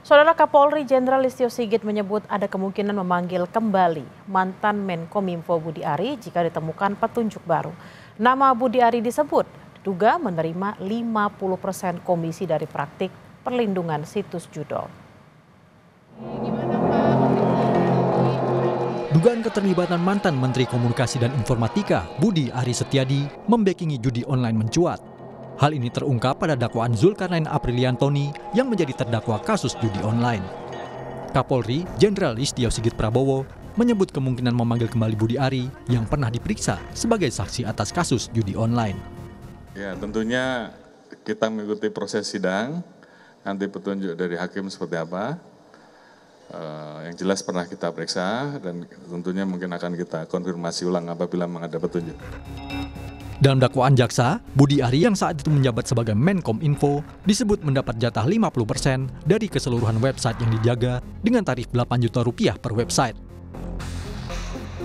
Saudara Kapolri Jenderal Listio Sigit menyebut ada kemungkinan memanggil kembali mantan Menkominfo Budi Ari jika ditemukan petunjuk baru. Nama Budi Ari disebut diduga menerima 50% komisi dari praktik perlindungan situs judol. Dugaan keterlibatan mantan Menteri Komunikasi dan Informatika Budi Ari Setiadi membackingi judi online mencuat. Hal ini terungkap pada dakwaan Zulkarnain Apriliantoni yang menjadi terdakwa kasus judi online. Kapolri Jenderal Listio Sigit Prabowo menyebut kemungkinan memanggil kembali Budi Ari yang pernah diperiksa sebagai saksi atas kasus judi online. Ya, tentunya kita mengikuti proses sidang, nanti petunjuk dari hakim seperti apa. Yang jelas pernah kita periksa dan tentunya mungkin akan kita konfirmasi ulang apabila memang ada petunjuk. Dalam dakwaan jaksa, Budi Ari yang saat itu menjabat sebagai Menkominfo disebut mendapat jatah 50% dari keseluruhan website yang dijaga dengan tarif 8 juta rupiah per website.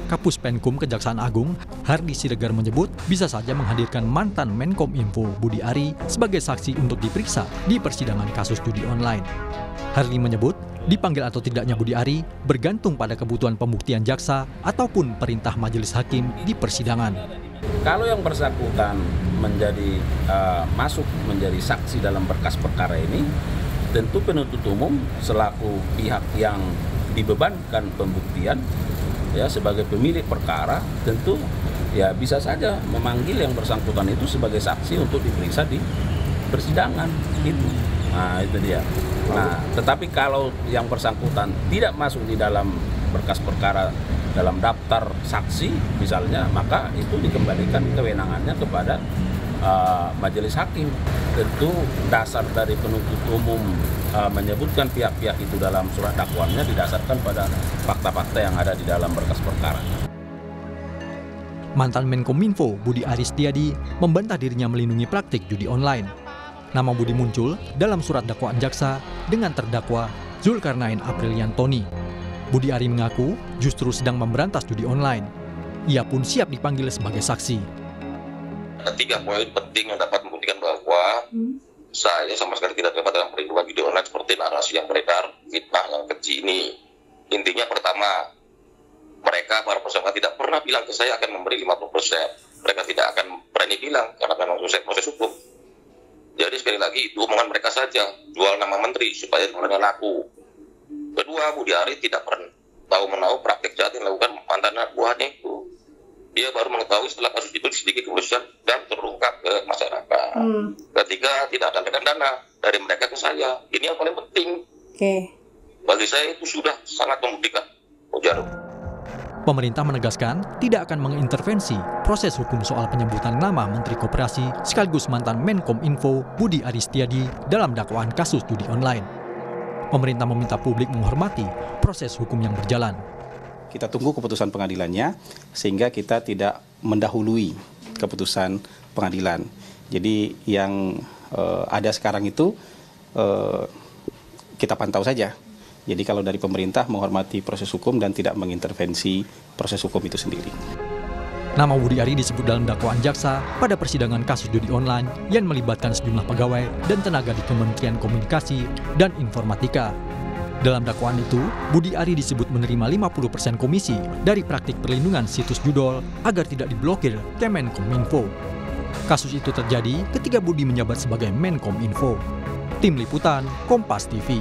Kapus Penkum Kejaksaan Agung, Hardi Siregar menyebut bisa saja menghadirkan mantan Menkominfo Budi Ari sebagai saksi untuk diperiksa di persidangan kasus judi online. Hardi menyebut dipanggil atau tidaknya Budi Ari bergantung pada kebutuhan pembuktian jaksa ataupun perintah majelis hakim di persidangan. Kalau yang bersangkutan masuk menjadi saksi dalam berkas perkara ini, tentu penuntut umum selaku pihak yang dibebankan pembuktian ya sebagai pemilik perkara tentu ya bisa saja memanggil yang bersangkutan itu sebagai saksi untuk diperiksa di persidangan gitu. Nah, itu dia. Nah, tetapi kalau yang bersangkutan tidak masuk di dalam berkas perkara dalam daftar saksi misalnya, maka itu dikembalikan kewenangannya kepada majelis hakim. Tentu dasar dari penuntut umum menyebutkan pihak-pihak itu dalam surat dakwaannya didasarkan pada fakta-fakta yang ada di dalam berkas perkara. Mantan Menkominfo Budi Ari Setiadi membantah dirinya melindungi praktik judi online. Nama Budi muncul dalam surat dakwaan jaksa dengan terdakwa Zulkarnain Apriliantoni. Budi Ari mengaku justru sedang memberantas judi online. Ia pun siap dipanggil sebagai saksi. Ada 3 poin penting yang dapat membuktikan bahwa saya sama sekali tidak terlibat dalam perlindungan judi online seperti narasi yang beredar, fitnah yang keji ini. Intinya pertama, mereka para peserta tidak pernah bilang ke saya akan memberi 50%. Mereka tidak akan berani bilang karena memang selesai proses hukum. Jadi sekali lagi itu omongan mereka saja, jual nama menteri supaya mereka laku. Kedua, Budi Ari tidak pernah tahu-menahu praktik jahat yang dilakukan mantan anak buahnya itu. Dia baru mengetahui setelah kasus itu diselidiki kepolisian dan terungkap ke masyarakat. Ketiga, tidak ada dana dari mereka ke saya. Ini yang paling penting. Bagi saya itu sudah sangat membuktikan. Pemerintah menegaskan tidak akan mengintervensi proses hukum soal penyebutan nama Menteri Koperasi sekaligus mantan Menkominfo Budi Ari Setiadi dalam dakwaan kasus judi online. Pemerintah meminta publik menghormati proses hukum yang berjalan. Kita tunggu keputusan pengadilannya sehingga kita tidak mendahului keputusan pengadilan. Jadi yang ada sekarang itu kita pantau saja. Jadi kalau dari pemerintah menghormati proses hukum dan tidak mengintervensi proses hukum itu sendiri. Nama Budi Ari disebut dalam dakwaan jaksa pada persidangan kasus judi online yang melibatkan sejumlah pegawai dan tenaga di Kementerian Komunikasi dan Informatika. Dalam dakwaan itu, Budi Ari disebut menerima 50% komisi dari praktik perlindungan situs judol agar tidak diblokir Kemenkominfo. Kasus itu terjadi ketika Budi menjabat sebagai Menkominfo. Tim Liputan, Kompas TV.